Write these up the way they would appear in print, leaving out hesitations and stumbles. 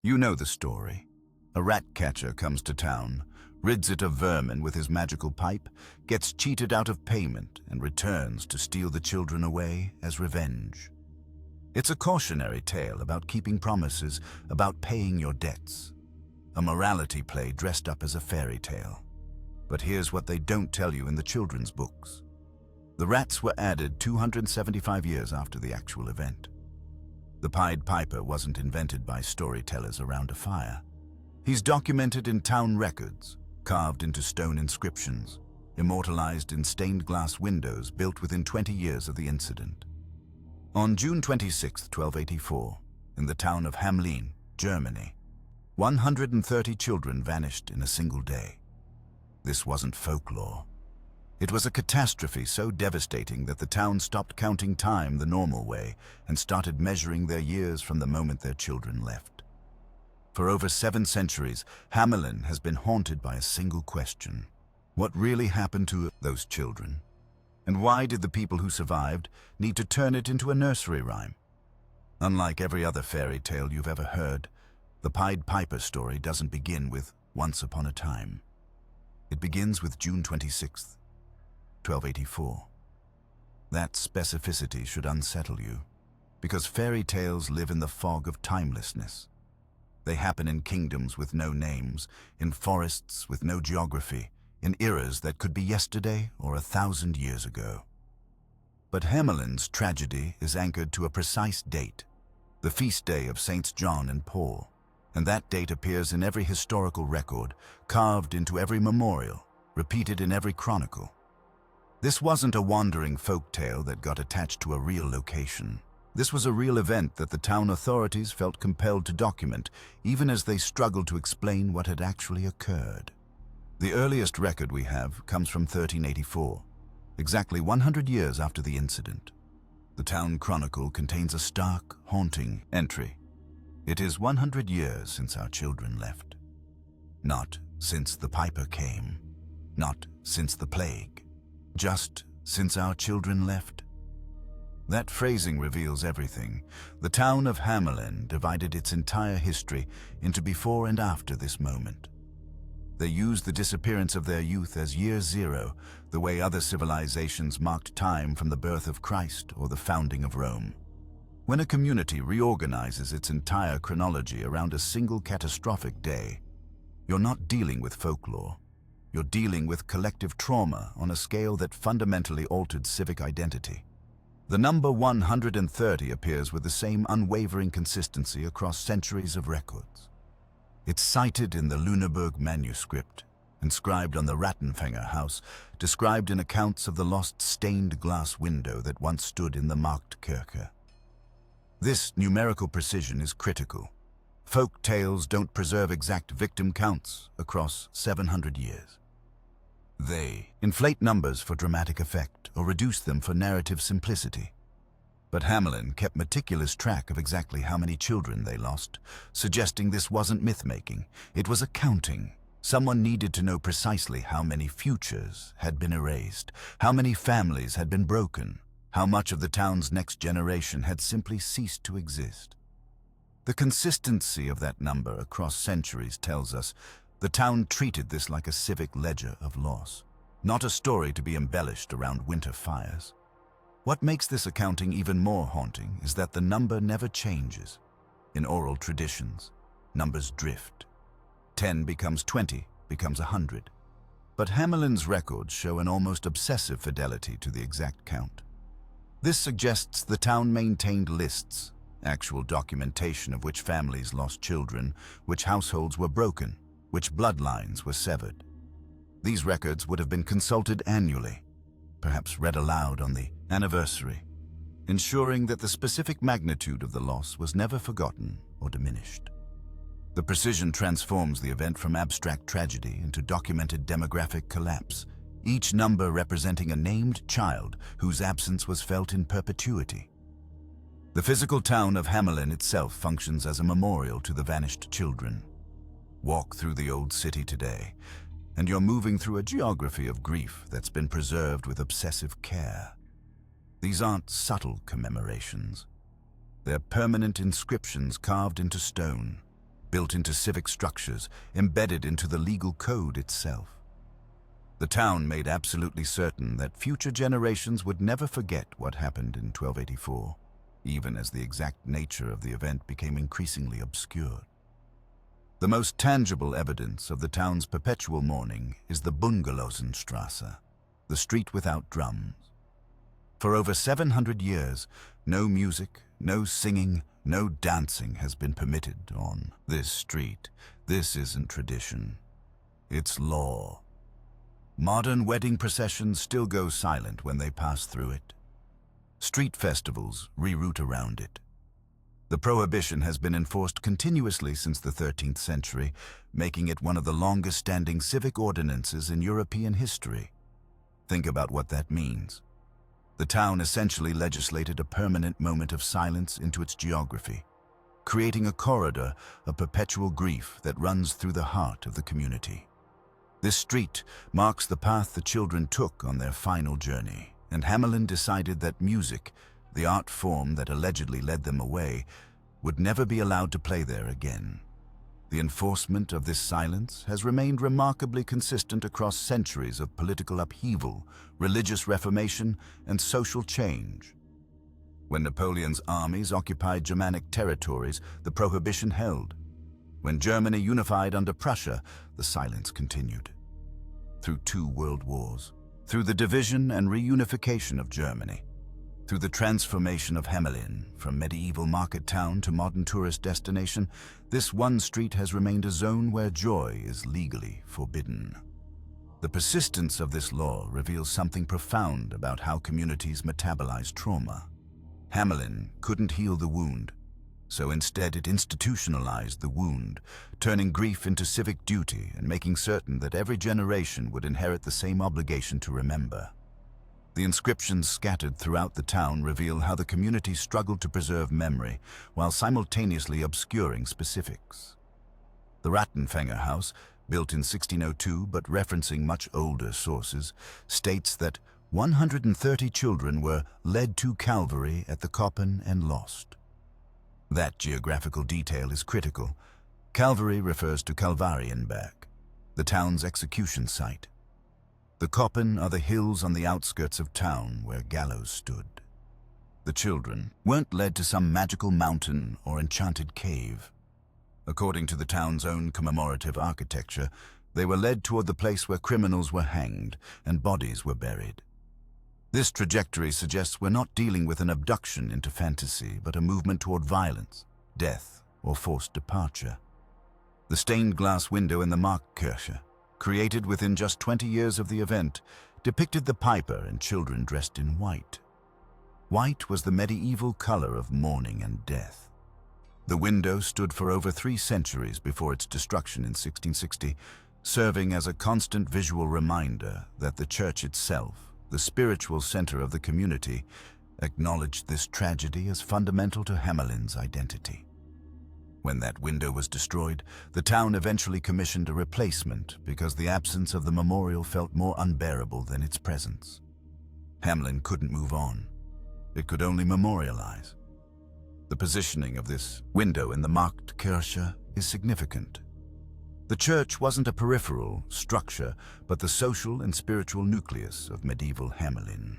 You know the story. A rat catcher comes to town, rids it of vermin with his magical pipe, gets cheated out of payment, and returns to steal the children away as revenge. It's a cautionary tale about keeping promises, about paying your debts. A morality play dressed up as a fairy tale. But here's what they don't tell you in the children's books. The rats were added 275 years after the actual event. The Pied Piper wasn't invented by storytellers around a fire. He's documented in town records, carved into stone inscriptions, immortalized in stained glass windows built within 20 years of the incident. On June 26, 1284, in the town of Hameln, Germany, 130 children vanished in a single day. This wasn't folklore. It was a catastrophe so devastating that the town stopped counting time the normal way and started measuring their years from the moment their children left. For over 7 centuries, Hameln has been haunted by a single question. What really happened to those children? And why did the people who survived need to turn it into a nursery rhyme? Unlike every other fairy tale you've ever heard, the Pied Piper story doesn't begin with once upon a time. It begins with June 26th, 1284. That specificity should unsettle you, because fairy tales live in the fog of timelessness. They happen in kingdoms with no names, in forests with no geography, in eras that could be yesterday or 1,000 years ago. But Hameln's tragedy is anchored to a precise date, the feast day of Saints John and Paul, and that date appears in every historical record, carved into every memorial, repeated in every chronicle. This wasn't a wandering folk tale that got attached to a real location. This was a real event that the town authorities felt compelled to document, even as they struggled to explain what had actually occurred. The earliest record we have comes from 1384, exactly 100 years after the incident. The town chronicle contains a stark, haunting entry. It is 100 years since our children left. Not since the piper came, not since the plague, just since our children left. That phrasing reveals everything. The town of Hameln divided its entire history into before and after this moment. They used the disappearance of their youth as year zero, the way other civilizations marked time from the birth of Christ or the founding of Rome. When a community reorganizes its entire chronology around a single catastrophic day, you're not dealing with folklore. You're dealing with collective trauma on a scale that fundamentally altered civic identity. The number 130 appears with the same unwavering consistency across centuries of records. It's cited in the Lüneburg manuscript, inscribed on the Rattenfänger house, described in accounts of the lost stained glass window that once stood in the Marktkirche. This numerical precision is critical. Folk tales don't preserve exact victim counts across 700 years. They inflate numbers for dramatic effect or reduce them for narrative simplicity. But Hameln kept meticulous track of exactly how many children they lost, suggesting this wasn't myth-making, it was accounting. Someone needed to know precisely how many futures had been erased, how many families had been broken, how much of the town's next generation had simply ceased to exist. The consistency of that number across centuries tells us the town treated this like a civic ledger of loss, not a story to be embellished around winter fires. What makes this accounting even more haunting is that the number never changes. In oral traditions, numbers drift. 10 becomes 20, becomes 100. But Hameln's records show an almost obsessive fidelity to the exact count. This suggests the town maintained lists, actual documentation of which families lost children, which households were broken, which bloodlines were severed. These records would have been consulted annually, perhaps read aloud on the anniversary, ensuring that the specific magnitude of the loss was never forgotten or diminished. The precision transforms the event from abstract tragedy into documented demographic collapse, each number representing a named child whose absence was felt in perpetuity. The physical town of Hameln itself functions as a memorial to the vanished children. Walk through the old city today, and you're moving through a geography of grief that's been preserved with obsessive care. These aren't subtle commemorations. They're permanent inscriptions carved into stone, built into civic structures, embedded into the legal code itself. The town made absolutely certain that future generations would never forget what happened in 1284, even as the exact nature of the event became increasingly obscured. The most tangible evidence of the town's perpetual mourning is the Bungalowsenstrasse, the street without drums. For over 700 years, no music, no singing, no dancing has been permitted on this street. This isn't tradition. It's law. Modern wedding processions still go silent when they pass through it. Street festivals reroute around it. The prohibition has been enforced continuously since the 13th century, making it one of the longest-standing civic ordinances in European history. Think about what that means. The town essentially legislated a permanent moment of silence into its geography, creating a corridor of perpetual grief that runs through the heart of the community. This street marks the path the children took on their final journey, and Hameln decided that music, the art form that allegedly led them away, would never be allowed to play there again. The enforcement of this silence has remained remarkably consistent across centuries of political upheaval, religious reformation, and social change. When Napoleon's armies occupied Germanic territories, the prohibition held. When Germany unified under Prussia, the silence continued. Through 2 world wars, through the division and reunification of Germany, through the transformation of Hameln from medieval market town to modern tourist destination, this one street has remained a zone where joy is legally forbidden. The persistence of this law reveals something profound about how communities metabolize trauma. Hameln couldn't heal the wound, so instead it institutionalized the wound, turning grief into civic duty and making certain that every generation would inherit the same obligation to remember. The inscriptions scattered throughout the town reveal how the community struggled to preserve memory while simultaneously obscuring specifics. The Rattenfänger house, built in 1602 but referencing much older sources, states that 130 children were led to Calvary at the Koppen and lost. That geographical detail is critical. Calvary refers to Kalvarienberg, the town's execution site. The Koppen are the hills on the outskirts of town where gallows stood. The children weren't led to some magical mountain or enchanted cave. According to the town's own commemorative architecture, they were led toward the place where criminals were hanged and bodies were buried. This trajectory suggests we're not dealing with an abduction into fantasy, but a movement toward violence, death, or forced departure. The stained glass window in the Marktkirche, created within just 20 years of the event, depicted the piper and children dressed in white. White was the medieval color of mourning and death. The window stood for over 3 centuries before its destruction in 1660, serving as a constant visual reminder that the church itself, the spiritual center of the community, acknowledged this tragedy as fundamental to Hameln's identity. When that window was destroyed, the town eventually commissioned a replacement because the absence of the memorial felt more unbearable than its presence. Hameln couldn't move on. It could only memorialize. The positioning of this window in the Marktkirche is significant. The church wasn't a peripheral structure, but the social and spiritual nucleus of medieval Hameln.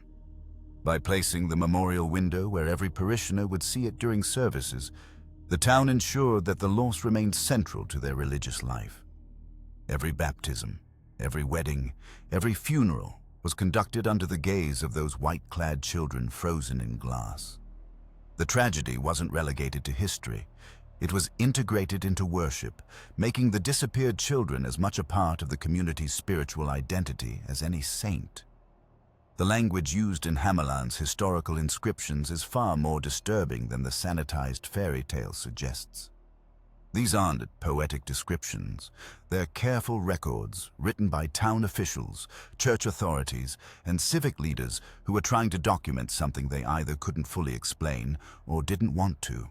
By placing the memorial window where every parishioner would see it during services, the town ensured that the loss remained central to their religious life. Every baptism, every wedding, every funeral was conducted under the gaze of those white-clad children frozen in glass. The tragedy wasn't relegated to history. It was integrated into worship, making the disappeared children as much a part of the community's spiritual identity as any saint. The language used in Hameln's historical inscriptions is far more disturbing than the sanitized fairy tale suggests. These aren't poetic descriptions. They're careful records written by town officials, church authorities, and civic leaders who were trying to document something they either couldn't fully explain or didn't want to.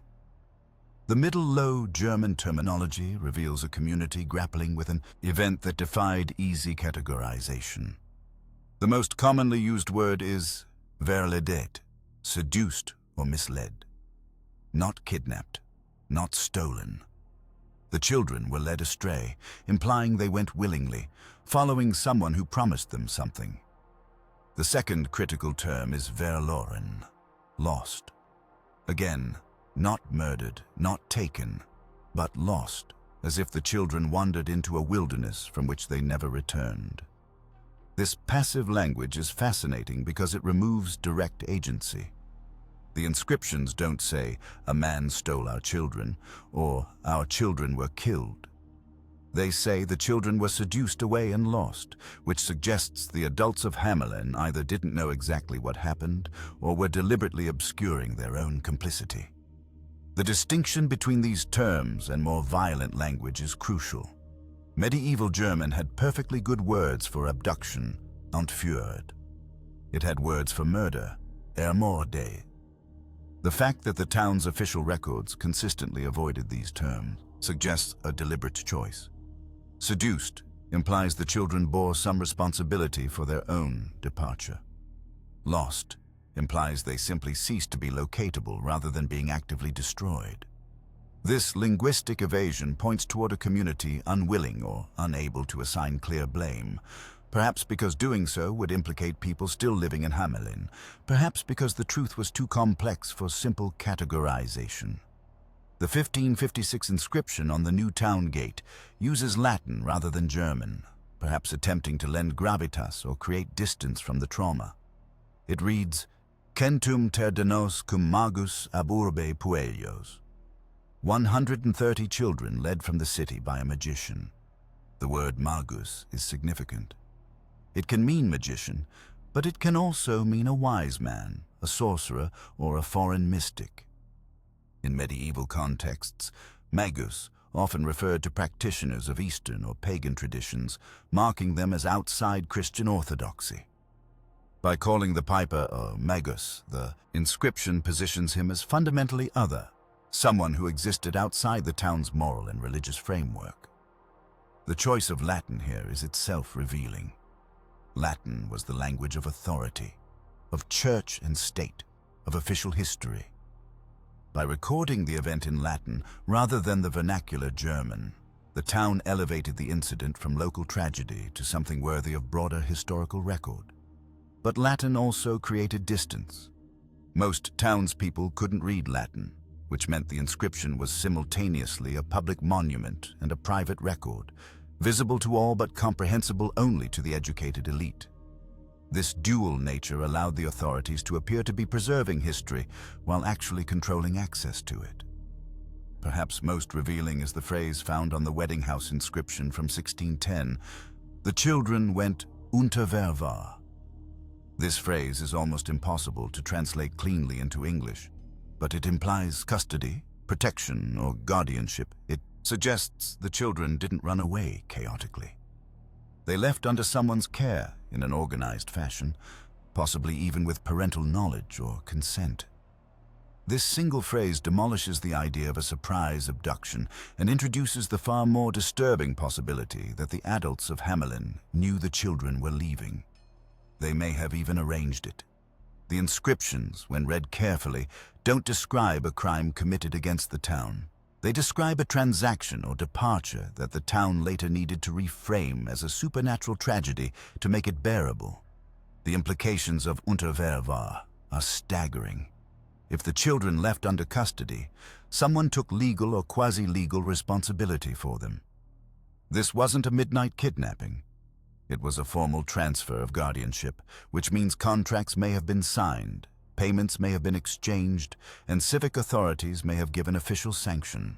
The Middle Low German terminology reveals a community grappling with an event that defied easy categorization. The most commonly used word is verledet, seduced or misled. Not kidnapped, not stolen. The children were led astray, implying they went willingly, following someone who promised them something. The second critical term is verloren, lost. Again, not murdered, not taken, but lost, as if the children wandered into a wilderness from which they never returned. This passive language is fascinating because it removes direct agency. The inscriptions don't say, "A man stole our children," or "Our children were killed." They say the children were seduced away and lost, which suggests the adults of Hameln either didn't know exactly what happened or were deliberately obscuring their own complicity. The distinction between these terms and more violent language is crucial. Medieval German had perfectly good words for abduction, entführt. It had words for murder, ermorde. The fact that the town's official records consistently avoided these terms suggests a deliberate choice. Seduced implies the children bore some responsibility for their own departure. Lost implies they simply ceased to be locatable rather than being actively destroyed. This linguistic evasion points toward a community unwilling or unable to assign clear blame, perhaps because doing so would implicate people still living in Hameln, perhaps because the truth was too complex for simple categorization. The 1556 inscription on the new town gate uses Latin rather than German, perhaps attempting to lend gravitas or create distance from the trauma. It reads, "Centum terdenos cum magus ab urbe puellos." 130 children led from the city by a magician. The word magus is significant. It can mean magician, but it can also mean a wise man, a sorcerer, or a foreign mystic. In medieval contexts, magus often referred to practitioners of Eastern or pagan traditions, marking them as outside Christian orthodoxy. By calling the piper a magus, the inscription positions him as fundamentally other, someone who existed outside the town's moral and religious framework. The choice of Latin here is itself revealing. Latin was the language of authority, of church and state, of official history. By recording the event in Latin rather than the vernacular German, the town elevated the incident from local tragedy to something worthy of broader historical record. But Latin also created distance. Most townspeople couldn't read Latin, which meant the inscription was simultaneously a public monument and a private record, visible to all but comprehensible only to the educated elite. This dual nature allowed the authorities to appear to be preserving history while actually controlling access to it. Perhaps most revealing is the phrase found on the wedding house inscription from 1610, "The children went unter Verwahr." This phrase is almost impossible to translate cleanly into English, but it implies custody, protection, or guardianship. It suggests the children didn't run away chaotically. They left under someone's care in an organized fashion, possibly even with parental knowledge or consent. This single phrase demolishes the idea of a surprise abduction and introduces the far more disturbing possibility that the adults of Hameln knew the children were leaving. They may have even arranged it. The inscriptions, when read carefully, don't describe a crime committed against the town. They describe a transaction or departure that the town later needed to reframe as a supernatural tragedy to make it bearable. The implications of unter Verwahr are staggering. If the children left under custody, someone took legal or quasi-legal responsibility for them. This wasn't a midnight kidnapping. It was a formal transfer of guardianship, which means contracts may have been signed, payments may have been exchanged, and civic authorities may have given official sanction.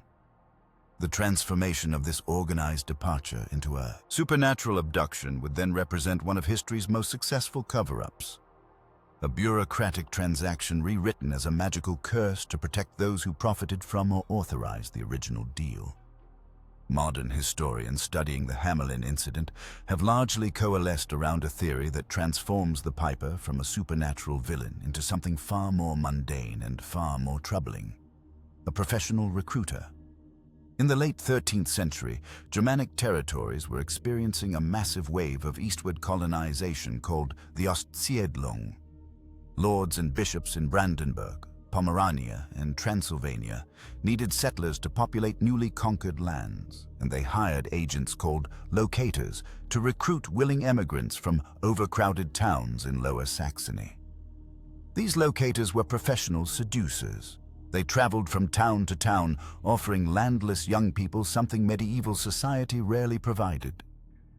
The transformation of this organized departure into a supernatural abduction would then represent one of history's most successful cover-ups. A bureaucratic transaction rewritten as a magical curse to protect those who profited from or authorized the original deal. Modern historians studying the Hameln incident have largely coalesced around a theory that transforms the piper from a supernatural villain into something far more mundane and far more troubling: a professional recruiter. In the late 13th century, Germanic territories were experiencing a massive wave of eastward colonization called the Ostsiedlung. Lords and bishops in Brandenburg, Pomerania and Transylvania needed settlers to populate newly conquered lands, and they hired agents called locators to recruit willing emigrants from overcrowded towns in Lower Saxony. These locators were professional seducers. They traveled from town to town, offering landless young people something medieval society rarely provided: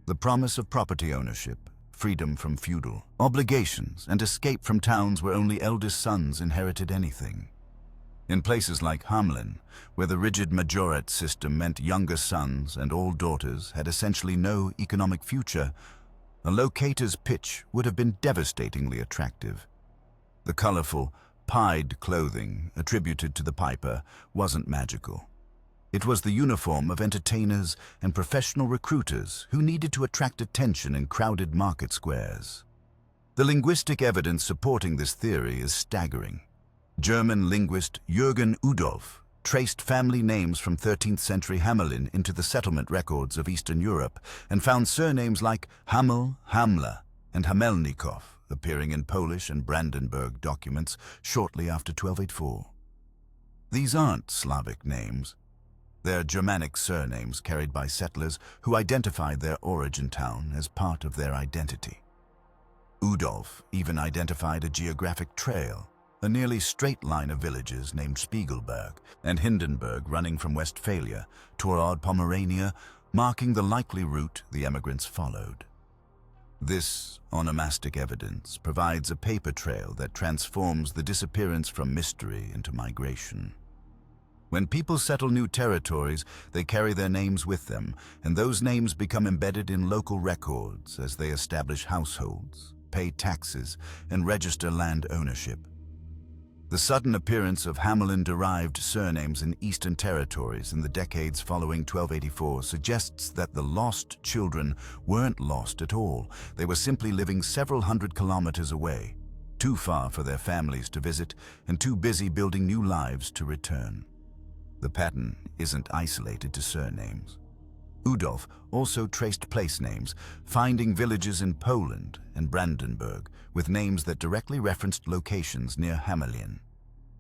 the promise of property ownership, freedom from feudal obligations, and escape from towns where only eldest sons inherited anything. In places like Hameln, where the rigid majorat system meant younger sons and all daughters had essentially no economic future, a locator's pitch would have been devastatingly attractive. The colorful, pied clothing attributed to the piper wasn't magical. It was the uniform of entertainers and professional recruiters who needed to attract attention in crowded market squares. The linguistic evidence supporting this theory is staggering. German linguist Jürgen Udolph traced family names from 13th century Hamelin into the settlement records of Eastern Europe and found surnames like Hamel, Hamla, and Hamelnikov appearing in Polish and Brandenburg documents shortly after 1284. These aren't Slavic names. They're Germanic surnames carried by settlers who identified their origin town as part of their identity. Udolph even identified a geographic trail, a nearly straight line of villages named Spiegelberg and Hindenburg running from Westphalia toward Pomerania, marking the likely route the emigrants followed. This onomastic evidence provides a paper trail that transforms the disappearance from mystery into migration. When people settle new territories, they carry their names with them, and those names become embedded in local records as they establish households, pay taxes, and register land ownership. The sudden appearance of Hamelin-derived surnames in Eastern territories in the decades following 1284 suggests that the lost children weren't lost at all. They were simply living several hundred kilometers away, too far for their families to visit and too busy building new lives to return. The pattern isn't isolated to surnames. Udolph also traced place names, finding villages in Poland and Brandenburg with names that directly referenced locations near Hamelin.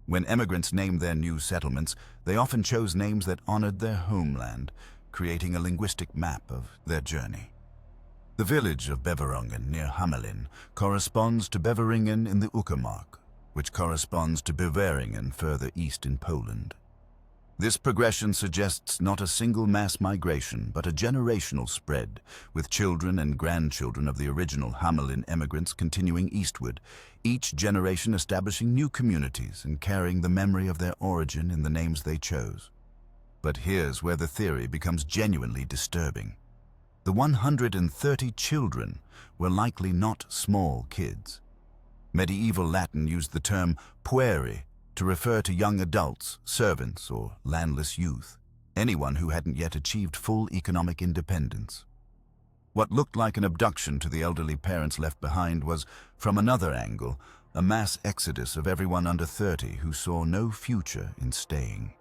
When emigrants named their new settlements, they often chose names that honored their homeland, creating a linguistic map of their journey. The village of Beverungen near Hamelin corresponds to Beveringen in the Uckermark, which corresponds to Beveringen further east in Poland. This progression suggests not a single mass migration, but a generational spread, with children and grandchildren of the original Hamelin emigrants continuing eastward, each generation establishing new communities and carrying the memory of their origin in the names they chose. But here's where the theory becomes genuinely disturbing. The 130 children were likely not small kids. Medieval Latin used the term pueri to refer to young adults, servants, or landless youth, anyone who hadn't yet achieved full economic independence. What looked like an abduction to the elderly parents left behind was, from another angle, a mass exodus of everyone under 30 who saw no future in staying.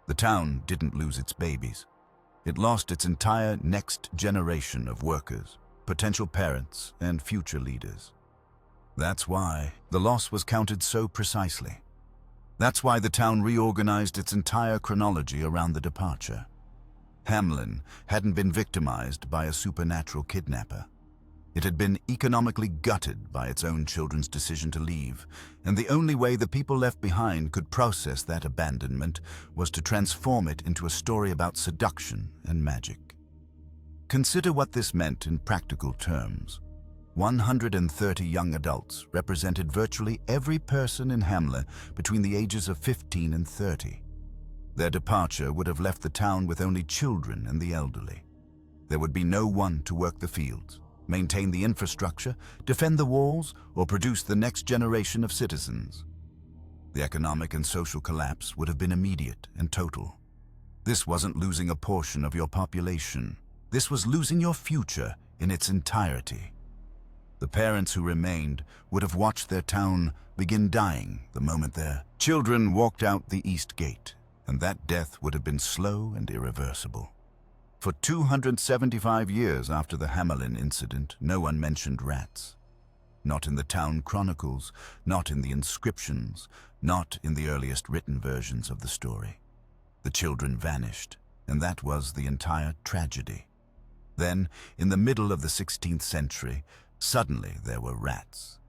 The town didn't lose its babies. It lost its entire next generation of workers, potential parents, and future leaders. That's why the loss was counted so precisely. That's why the town reorganized its entire chronology around the departure. Hamelin hadn't been victimized by a supernatural kidnapper. It had been economically gutted by its own children's decision to leave, and the only way the people left behind could process that abandonment was to transform it into a story about seduction and magic. Consider what this meant in practical terms. 130 young adults represented virtually every person in Hamelin between the ages of 15 and 30. Their departure would have left the town with only children and the elderly. There would be no one to work the fields, maintain the infrastructure, defend the walls, or produce the next generation of citizens. The economic and social collapse would have been immediate and total. This wasn't losing a portion of your population. This was losing your future in its entirety. The parents who remained would have watched their town begin dying the moment their children walked out the east gate, and that death would have been slow and irreversible. For 275 years after the Hamelin incident, no one mentioned rats. not in the town chronicles, not in the inscriptions, not in the earliest written versions of the story. The children vanished, and that was the entire tragedy. Then, in the middle of the 16th century, suddenly there were rats.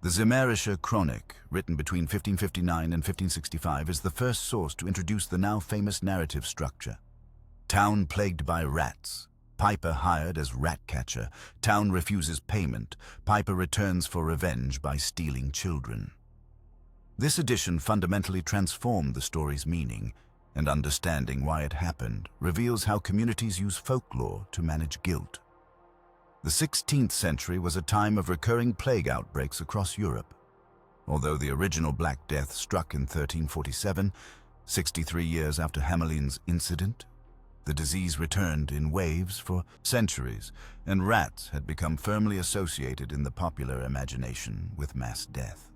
The Zimmerische Chronik, written between 1559 and 1565, is the first source to introduce the now famous narrative structure. Town plagued by rats. Piper hired as rat catcher. Town refuses payment. Piper returns for revenge by stealing children. This edition fundamentally transformed the story's meaning, and understanding why it happened reveals how communities use folklore to manage guilt. The 16th century was a time of recurring plague outbreaks across Europe. Although the original Black Death struck in 1347, 63 years after Hameln's incident, the disease returned in waves for centuries, and rats had become firmly associated in the popular imagination with mass death.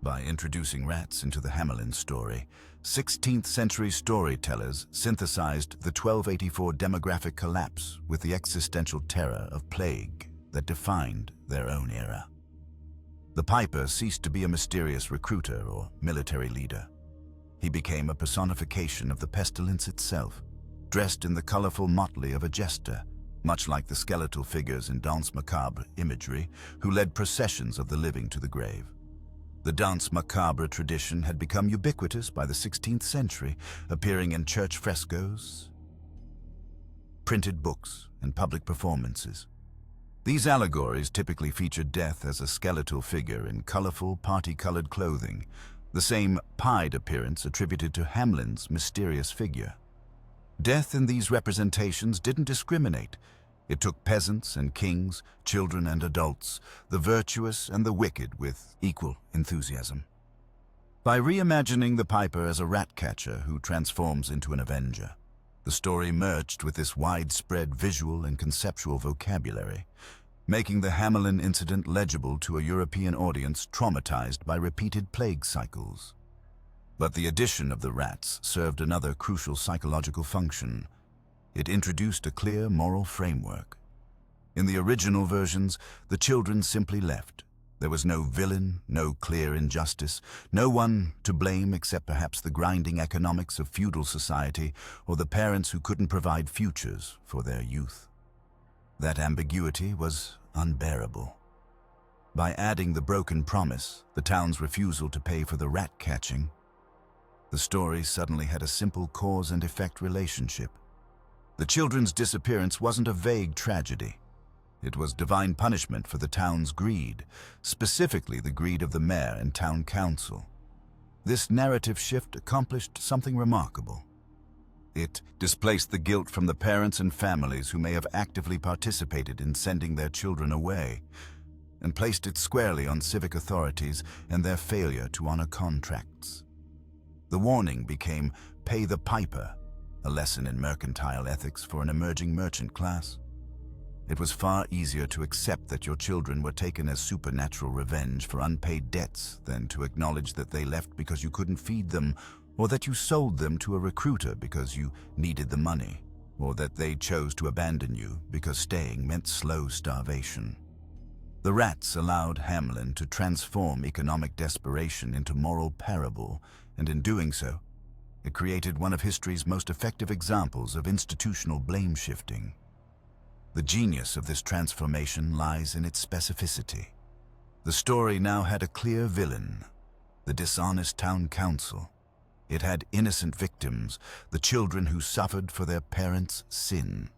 By introducing rats into the Hameln story, 16th century storytellers synthesized the 1284 demographic collapse with the existential terror of plague that defined their own era. The Piper ceased to be a mysterious recruiter or military leader. He became a personification of the pestilence itself, dressed in the colorful motley of a jester, much like the skeletal figures in Danse Macabre imagery who led processions of the living to the grave. The Danse Macabre tradition had become ubiquitous by the 16th century, appearing in church frescoes, printed books, and public performances. These allegories typically featured death as a skeletal figure in colorful, party-colored clothing, the same pied appearance attributed to Hameln's mysterious figure. Death in these representations didn't discriminate. It took peasants and kings, children and adults, the virtuous and the wicked with equal enthusiasm. By reimagining the Piper as a rat catcher who transforms into an avenger, the story merged with this widespread visual and conceptual vocabulary, making the Hameln incident legible to a European audience traumatized by repeated plague cycles. But the addition of the rats served another crucial psychological function. It introduced a clear moral framework. In the original versions, the children simply left. There was no villain, no clear injustice, no one to blame except perhaps the grinding economics of feudal society or the parents who couldn't provide futures for their youth. That ambiguity was unbearable. By adding the broken promise, the town's refusal to pay for the rat catching, the story suddenly had a simple cause and effect relationship. The children's disappearance wasn't a vague tragedy. It was divine punishment for the town's greed, specifically the greed of the mayor and town council. This narrative shift accomplished something remarkable. It displaced the guilt from the parents and families who may have actively participated in sending their children away, and placed it squarely on civic authorities and their failure to honor contracts. The warning became "Pay the Piper," a lesson in mercantile ethics for an emerging merchant class. It was far easier to accept that your children were taken as supernatural revenge for unpaid debts than to acknowledge that they left because you couldn't feed them, or that you sold them to a recruiter because you needed the money, or that they chose to abandon you because staying meant slow starvation. The rats allowed Hameln to transform economic desperation into moral parable, and in doing so, it created one of history's most effective examples of institutional blame-shifting. The genius of this transformation lies in its specificity. The story now had a clear villain, the dishonest town council. It had innocent victims, the children who suffered for their parents' sin.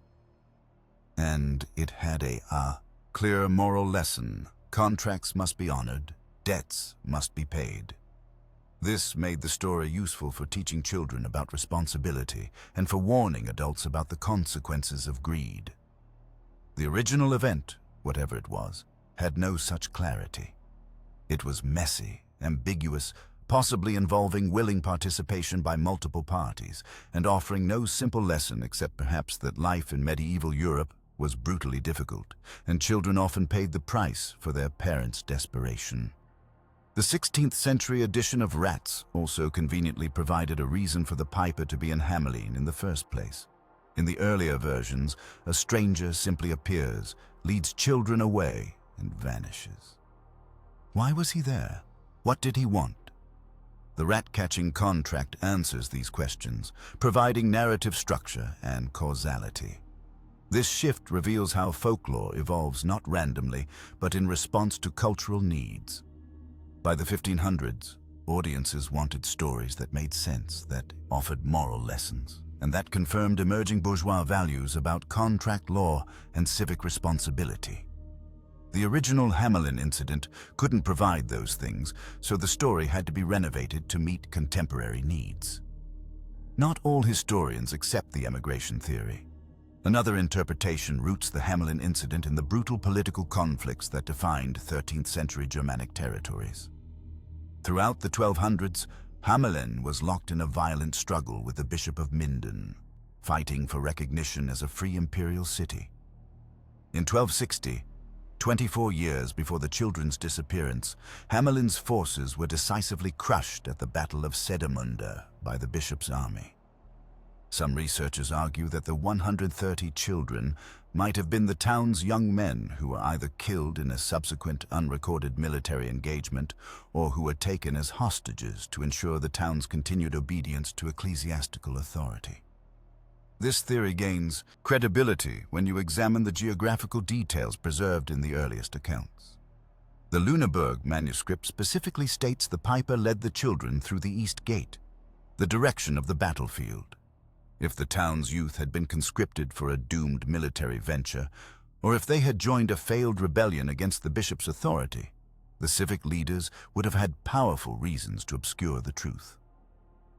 And it had a clear moral lesson: contracts must be honored, debts must be paid. This made the story useful for teaching children about responsibility and for warning adults about the consequences of greed. The original event, whatever it was, had no such clarity. It was messy, ambiguous, possibly involving willing participation by multiple parties, and offering no simple lesson except perhaps that life in medieval Europe was brutally difficult, and children often paid the price for their parents' desperation. The 16th century edition of Rats also conveniently provided a reason for the Piper to be in Hameln in the first place. In the earlier versions, a stranger simply appears, leads children away, and vanishes. Why was he there? What did he want? The rat-catching contract answers these questions, providing narrative structure and causality. This shift reveals how folklore evolves not randomly, but in response to cultural needs. By the 1500s, audiences wanted stories that made sense, that offered moral lessons, and that confirmed emerging bourgeois values about contract law and civic responsibility. The original Hameln incident couldn't provide those things, so the story had to be renovated to meet contemporary needs. Not all historians accept the emigration theory. Another interpretation roots the Hameln incident in the brutal political conflicts that defined 13th century Germanic territories. Throughout the 1200s, Hameln was locked in a violent struggle with the Bishop of Minden, fighting for recognition as a free imperial city. In 1260, 24 years before the children's disappearance, Hameln's forces were decisively crushed at the Battle of Sedemünde by the bishop's army. Some researchers argue that the 130 children might have been the town's young men who were either killed in a subsequent unrecorded military engagement or who were taken as hostages to ensure the town's continued obedience to ecclesiastical authority. This theory gains credibility when you examine the geographical details preserved in the earliest accounts. The Lüneburg manuscript specifically states the piper led the children through the east gate, the direction of the battlefield. If the town's youth had been conscripted for a doomed military venture, or if they had joined a failed rebellion against the bishop's authority, the civic leaders would have had powerful reasons to obscure the truth.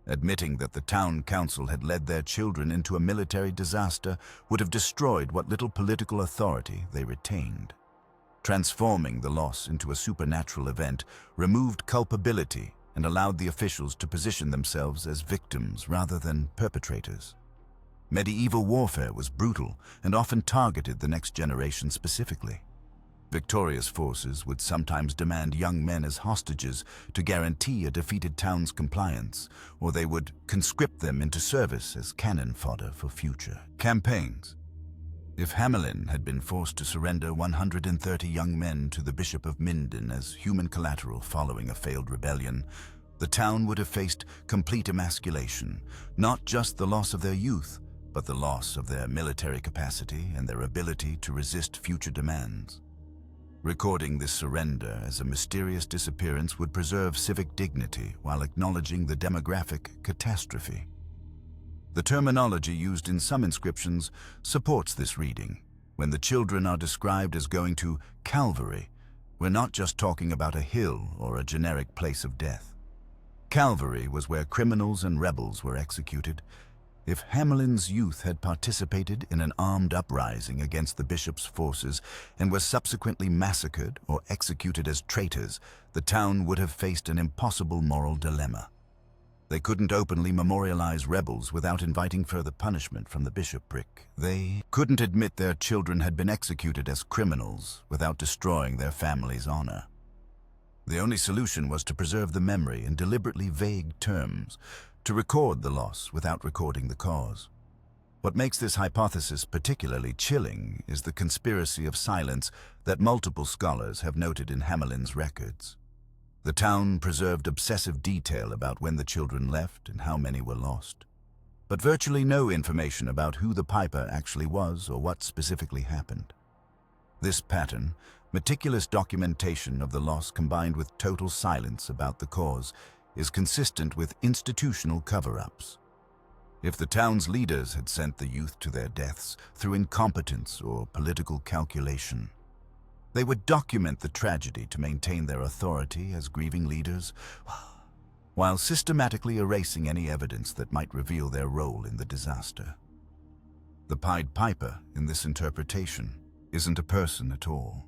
Admitting that the town council had led their children into a military disaster would have destroyed what little political authority they retained. Transforming the loss into a supernatural event removed culpability and allowed the officials to position themselves as victims rather than perpetrators. Medieval warfare was brutal and often targeted the next generation specifically. Victorious forces would sometimes demand young men as hostages to guarantee a defeated town's compliance, or they would conscript them into service as cannon fodder for future campaigns. If Hameln had been forced to surrender 130 young men to the Bishop of Minden as human collateral following a failed rebellion, the town would have faced complete emasculation, not just the loss of their youth, but the loss of their military capacity and their ability to resist future demands. Recording this surrender as a mysterious disappearance would preserve civic dignity while acknowledging the demographic catastrophe. The terminology used in some inscriptions supports this reading. When the children are described as going to Calvary, we're not just talking about a hill or a generic place of death. Calvary was where criminals and rebels were executed. If Hameln's youth had participated in an armed uprising against the bishop's forces and were subsequently massacred or executed as traitors, the town would have faced an impossible moral dilemma. They couldn't openly memorialize rebels without inviting further punishment from the bishopric. They couldn't admit their children had been executed as criminals without destroying their family's honor. The only solution was to preserve the memory in deliberately vague terms, to record the loss without recording the cause. What makes this hypothesis particularly chilling is the conspiracy of silence that multiple scholars have noted in Hameln's records. The town preserved obsessive detail about when the children left and how many were lost, but virtually no information about who the piper actually was or what specifically happened. This pattern, meticulous documentation of the loss combined with total silence about the cause, is consistent with institutional cover-ups. If the town's leaders had sent the youth to their deaths through incompetence or political calculation, they would document the tragedy to maintain their authority as grieving leaders, while systematically erasing any evidence that might reveal their role in the disaster. The Pied Piper, in this interpretation, isn't a person at all.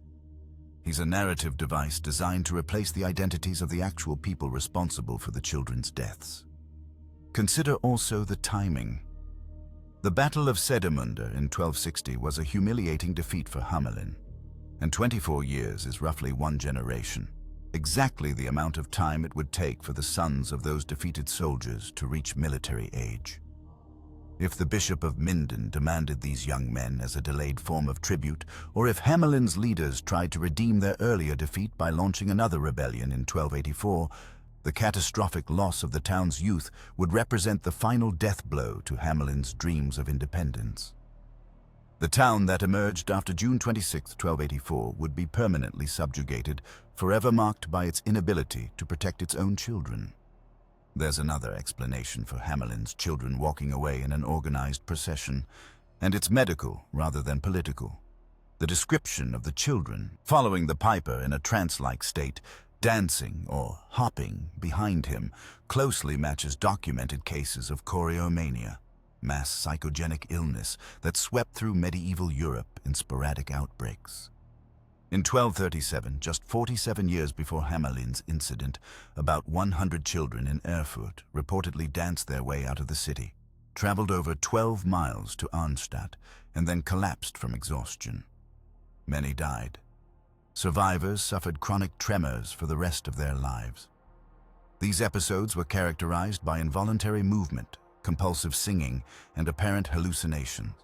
He's a narrative device designed to replace the identities of the actual people responsible for the children's deaths. Consider also the timing. The Battle of Sedemünde in 1260 was a humiliating defeat for Hameln, and 24 years is roughly one generation, exactly the amount of time it would take for the sons of those defeated soldiers to reach military age. If the Bishop of Minden demanded these young men as a delayed form of tribute, or if Hameln's leaders tried to redeem their earlier defeat by launching another rebellion in 1284, the catastrophic loss of the town's youth would represent the final death blow to Hameln's dreams of independence. The town that emerged after June 26, 1284, would be permanently subjugated, forever marked by its inability to protect its own children. There's another explanation for Hameln's children walking away in an organized procession, and it's medical rather than political. The description of the children, following the piper in a trance-like state, dancing or hopping behind him, closely matches documented cases of choreomania, mass psychogenic illness that swept through medieval Europe in sporadic outbreaks. In 1237, just 47 years before Hameln's incident, about 100 children in Erfurt reportedly danced their way out of the city, traveled over 12 miles to Arnstadt, and then collapsed from exhaustion. Many died. Survivors suffered chronic tremors for the rest of their lives. These episodes were characterized by involuntary movement, compulsive singing, and apparent hallucinations.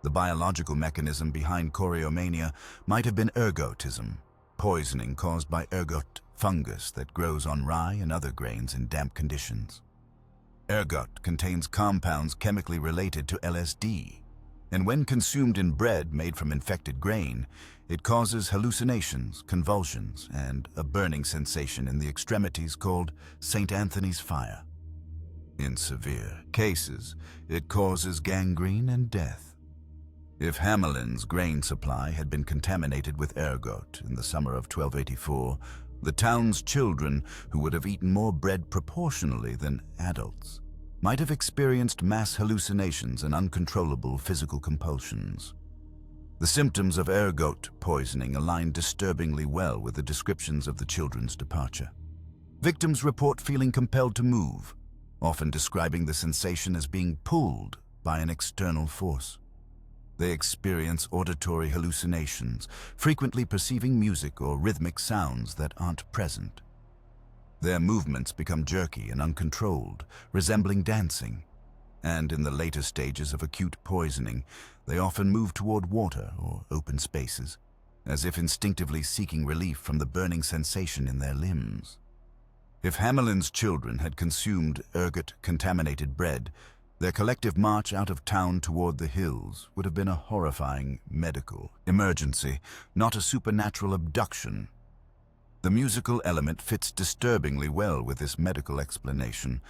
The biological mechanism behind choreomania might have been ergotism, poisoning caused by ergot fungus that grows on rye and other grains in damp conditions. Ergot contains compounds chemically related to LSD, and when consumed in bread made from infected grain, it causes hallucinations, convulsions, and a burning sensation in the extremities called St. Anthony's fire. In severe cases, it causes gangrene and death. If Hameln's grain supply had been contaminated with ergot in the summer of 1284, the town's children, who would have eaten more bread proportionally than adults, might have experienced mass hallucinations and uncontrollable physical compulsions. The symptoms of ergot poisoning align disturbingly well with the descriptions of the children's departure. Victims report feeling compelled to move, often describing the sensation as being pulled by an external force. They experience auditory hallucinations, frequently perceiving music or rhythmic sounds that aren't present. Their movements become jerky and uncontrolled, resembling dancing. And in the later stages of acute poisoning, they often move toward water or open spaces, as if instinctively seeking relief from the burning sensation in their limbs. If Hameln's children had consumed ergot-contaminated bread, their collective march out of town toward the hills would have been a horrifying medical emergency, not a supernatural abduction. The musical element fits disturbingly well with this medical explanation.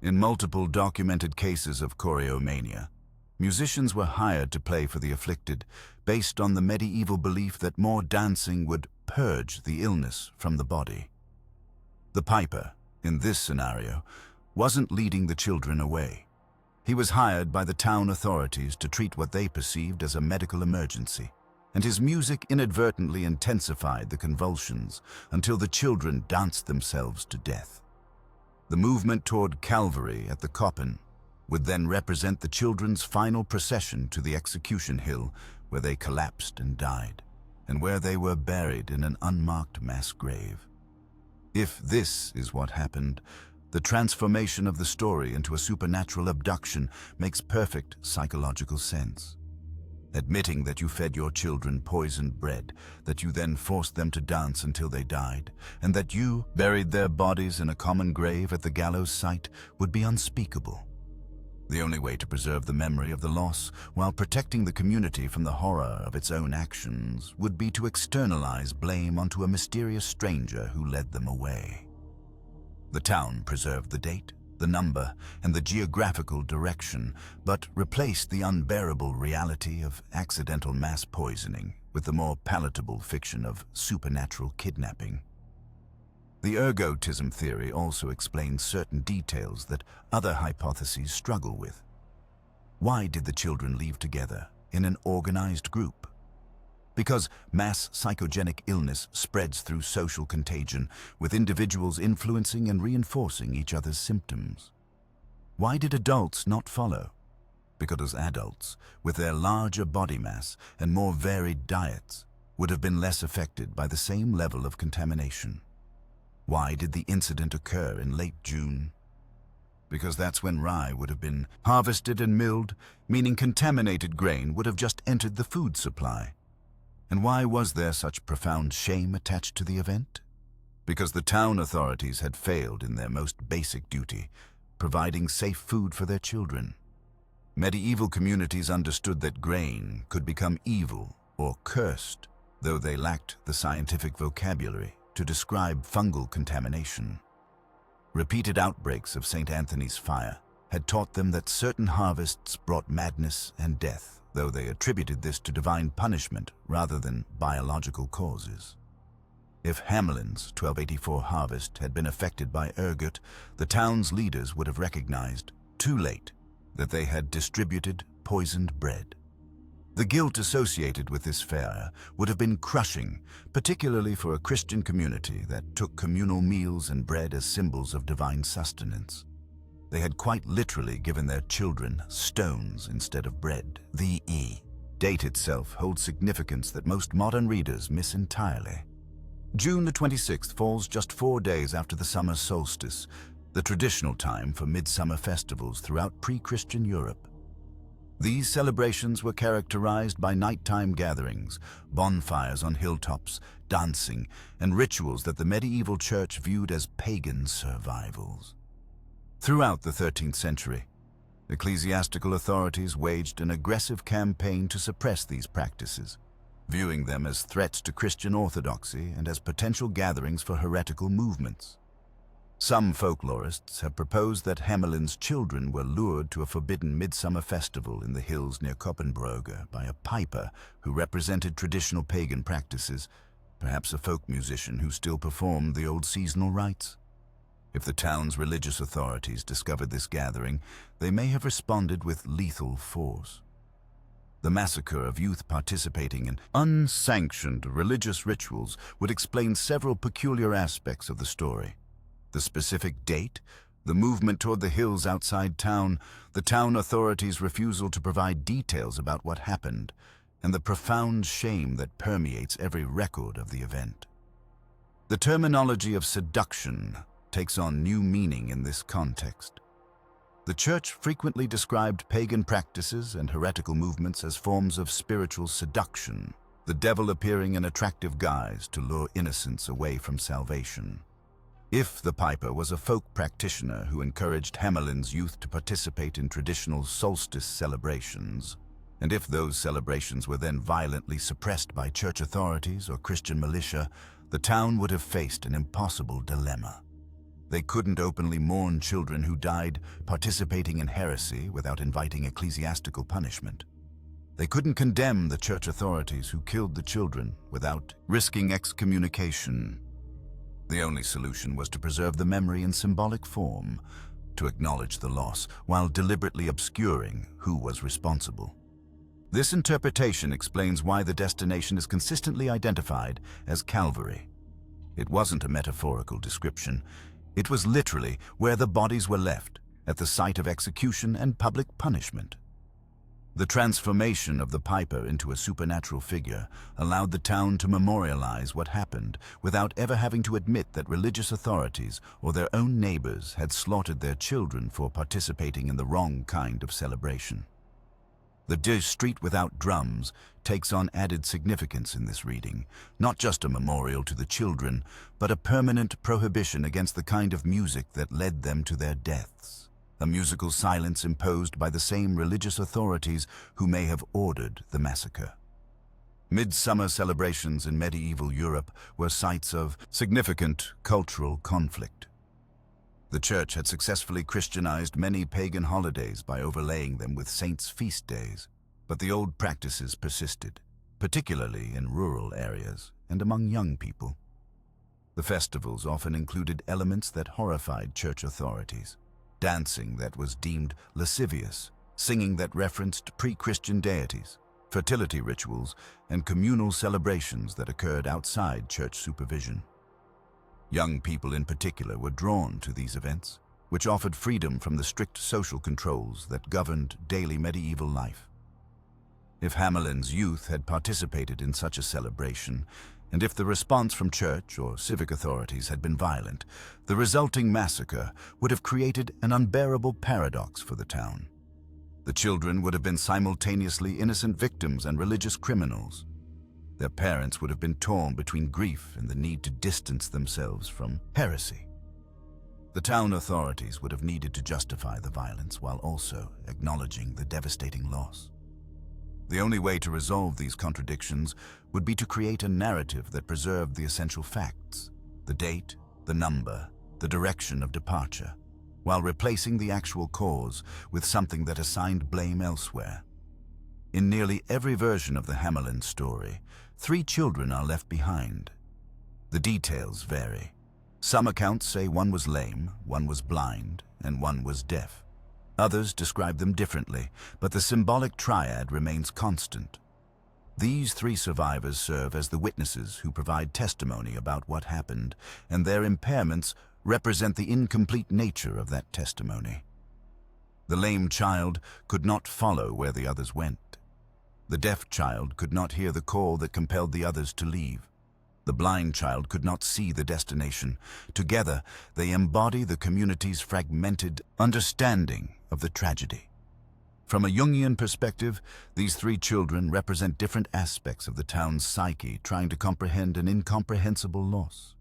In multiple documented cases of choreomania, musicians were hired to play for the afflicted, based on the medieval belief that more dancing would purge the illness from the body. The piper, in this scenario, wasn't leading the children away. He was hired by the town authorities to treat what they perceived as a medical emergency, and his music inadvertently intensified the convulsions until the children danced themselves to death. The movement toward Calvary at the Koppen would then represent the children's final procession to the execution hill, where they collapsed and died, and where they were buried in an unmarked mass grave. If this is what happened, the transformation of the story into a supernatural abduction makes perfect psychological sense. Admitting that you fed your children poisoned bread, that you then forced them to dance until they died, and that you buried their bodies in a common grave at the gallows site would be unspeakable. The only way to preserve the memory of the loss while protecting the community from the horror of its own actions would be to externalize blame onto a mysterious stranger who led them away. The town preserved the date, the number, and the geographical direction, but replaced the unbearable reality of accidental mass poisoning with the more palatable fiction of supernatural kidnapping. The ergotism theory also explains certain details that other hypotheses struggle with. Why did the children leave together in an organized group? Because mass psychogenic illness spreads through social contagion, with individuals influencing and reinforcing each other's symptoms. Why did adults not follow? Because adults, with their larger body mass and more varied diets, would have been less affected by the same level of contamination. Why did the incident occur in late June? because that's when rye would have been harvested and milled, meaning contaminated grain would have just entered the food supply. And why was there such profound shame attached to the event? Because the town authorities had failed in their most basic duty, providing safe food for their children. Medieval communities understood that grain could become evil or cursed, though they lacked the scientific vocabulary to describe fungal contamination. Repeated outbreaks of St. Anthony's fire had taught them that certain harvests brought madness and death, though they attributed this to divine punishment rather than biological causes. If Hameln's 1284 harvest had been affected by ergot, the town's leaders would have recognized, too late, that they had distributed poisoned bread. The guilt associated with this failure would have been crushing, particularly for a Christian community that took communal meals and bread as symbols of divine sustenance. They had quite literally given their children stones instead of bread. The date itself holds significance that most modern readers miss entirely. June the 26th falls just 4 days after the summer solstice, the traditional time for midsummer festivals throughout pre-Christian Europe. These celebrations were characterized by nighttime gatherings, bonfires on hilltops, dancing, and rituals that the medieval church viewed as pagan survivals. Throughout the 13th century, ecclesiastical authorities waged an aggressive campaign to suppress these practices, viewing them as threats to Christian orthodoxy and as potential gatherings for heretical movements. Some folklorists have proposed that Hameln's children were lured to a forbidden midsummer festival in the hills near Koppenbrugge by a piper who represented traditional pagan practices, perhaps a folk musician who still performed the old seasonal rites. If the town's religious authorities discovered this gathering, they may have responded with lethal force. The massacre of youth participating in unsanctioned religious rituals would explain several peculiar aspects of the story. The specific date, the movement toward the hills outside town, the town authorities' refusal to provide details about what happened, and the profound shame that permeates every record of the event. The terminology of seduction takes on new meaning in this context. The Church frequently described pagan practices and heretical movements as forms of spiritual seduction, the devil appearing in attractive guise to lure innocents away from salvation. If the piper was a folk practitioner who encouraged Hameln's youth to participate in traditional solstice celebrations, and if those celebrations were then violently suppressed by church authorities or Christian militia, the town would have faced an impossible dilemma. They couldn't openly mourn children who died participating in heresy without inviting ecclesiastical punishment. They couldn't condemn the church authorities who killed the children without risking excommunication. The only solution was to preserve the memory in symbolic form, to acknowledge the loss while deliberately obscuring who was responsible. This interpretation explains why the destination is consistently identified as Calvary. It wasn't a metaphorical description. It was literally where the bodies were left, at the site of execution and public punishment. The transformation of the piper into a supernatural figure allowed the town to memorialize what happened without ever having to admit that religious authorities or their own neighbors had slaughtered their children for participating in the wrong kind of celebration. The street without drums takes on added significance in this reading, not just a memorial to the children, but a permanent prohibition against the kind of music that led them to their deaths. A musical silence imposed by the same religious authorities who may have ordered the massacre. Midsummer celebrations in medieval Europe were sites of significant cultural conflict. The Church had successfully Christianized many pagan holidays by overlaying them with saints' feast days, but the old practices persisted, particularly in rural areas and among young people. The festivals often included elements that horrified church authorities. Dancing that was deemed lascivious, singing that referenced pre-Christian deities, fertility rituals, and communal celebrations that occurred outside church supervision. Young people in particular were drawn to these events, which offered freedom from the strict social controls that governed daily medieval life. If Hameln's youth had participated in such a celebration, and if the response from church or civic authorities had been violent, the resulting massacre would have created an unbearable paradox for the town. The children would have been simultaneously innocent victims and religious criminals. Their parents would have been torn between grief and the need to distance themselves from heresy. The town authorities would have needed to justify the violence while also acknowledging the devastating loss. The only way to resolve these contradictions would be to create a narrative that preserved the essential facts, the date, the number, the direction of departure, while replacing the actual cause with something that assigned blame elsewhere. In nearly every version of the Hameln story, 3 children are left behind. The details vary. Some accounts say one was lame, one was blind, and one was deaf. Others describe them differently, but the symbolic triad remains constant. These 3 survivors serve as the witnesses who provide testimony about what happened, and their impairments represent the incomplete nature of that testimony. The lame child could not follow where the others went. The deaf child could not hear the call that compelled the others to leave. The blind child could not see the destination. Together, they embody the community's fragmented understanding of the tragedy. From a Jungian perspective, these 3 children represent different aspects of the town's psyche trying to comprehend an incomprehensible loss.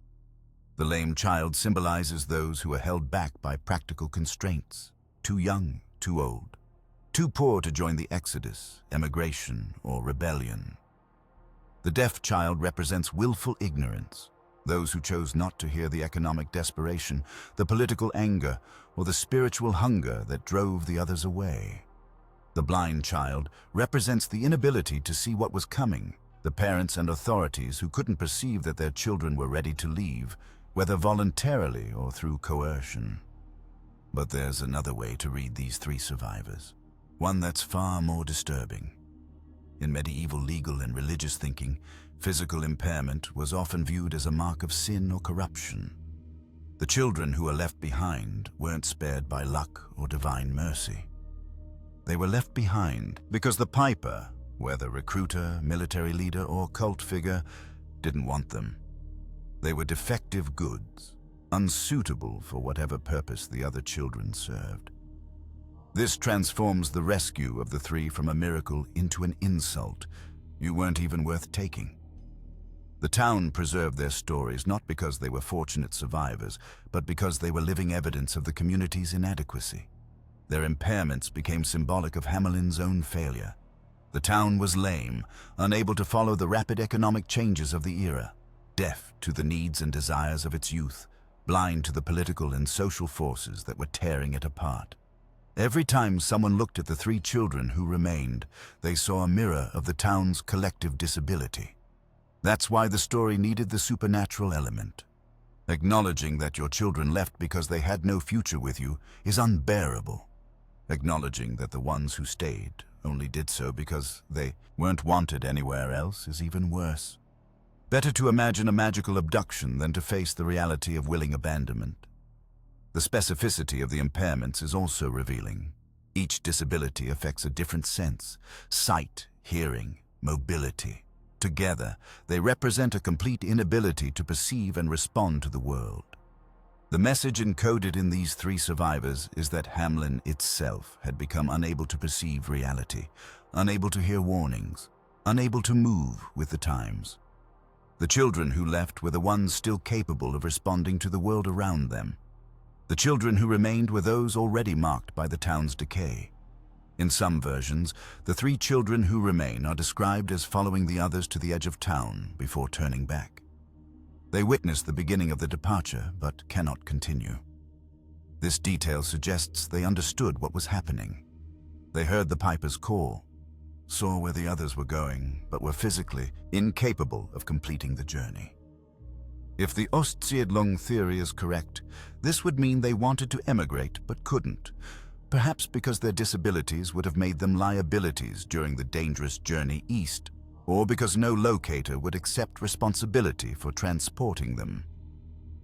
The lame child symbolizes those who are held back by practical constraints, too young, too old, too poor to join the exodus, emigration, or rebellion. The deaf child represents willful ignorance, those who chose not to hear the economic desperation, the political anger, or the spiritual hunger that drove the others away. The blind child represents the inability to see what was coming, the parents and authorities who couldn't perceive that their children were ready to leave, whether voluntarily or through coercion. But there's another way to read these 3 survivors, one that's far more disturbing. In medieval legal and religious thinking, physical impairment was often viewed as a mark of sin or corruption. The children who were left behind weren't spared by luck or divine mercy. They were left behind because the piper, whether recruiter, military leader, or cult figure, didn't want them. They were defective goods, unsuitable for whatever purpose the other children served. This transforms the rescue of the 3 from a miracle into an insult. You weren't even worth taking. The town preserved their stories not because they were fortunate survivors, but because they were living evidence of the community's inadequacy. Their impairments became symbolic of Hameln's own failure. The town was lame, unable to follow the rapid economic changes of the era, deaf to the needs and desires of its youth, blind to the political and social forces that were tearing it apart. Every time someone looked at the 3 children who remained, they saw a mirror of the town's collective disability. That's why the story needed the supernatural element. Acknowledging that your children left because they had no future with you is unbearable. Acknowledging that the ones who stayed only did so because they weren't wanted anywhere else is even worse. Better to imagine a magical abduction than to face the reality of willing abandonment. The specificity of the impairments is also revealing. Each disability affects a different sense: sight, hearing, mobility. Together, they represent a complete inability to perceive and respond to the world. The message encoded in these 3 survivors is that Hameln itself had become unable to perceive reality, unable to hear warnings, unable to move with the times. The children who left were the ones still capable of responding to the world around them. The children who remained were those already marked by the town's decay. In some versions, the 3 children who remain are described as following the others to the edge of town before turning back. They witness the beginning of the departure, but cannot continue. This detail suggests they understood what was happening. They heard the piper's call, saw where the others were going, but were physically incapable of completing the journey. If the Ostsiedlung theory is correct, this would mean they wanted to emigrate but couldn't, perhaps because their disabilities would have made them liabilities during the dangerous journey east, or because no locator would accept responsibility for transporting them.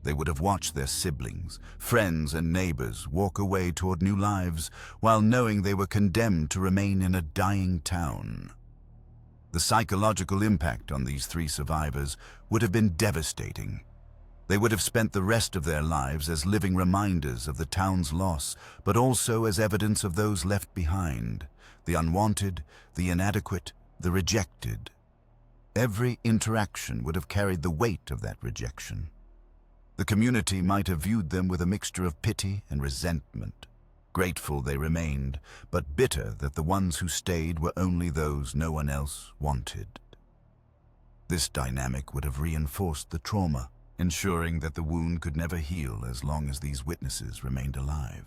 They would have watched their siblings, friends, and neighbors walk away toward new lives while knowing they were condemned to remain in a dying town. The The psychological impact on these 3 survivors would have been devastating. They would have spent the rest of their lives as living reminders of the town's loss, but also as evidence of those left behind, the unwanted, the inadequate, the rejected. Every interaction would have carried the weight of that rejection. The community might have viewed them with a mixture of pity and resentment. Grateful they remained, but bitter that the ones who stayed were only those no one else wanted. This dynamic would have reinforced the trauma, ensuring that the wound could never heal as long as these witnesses remained alive.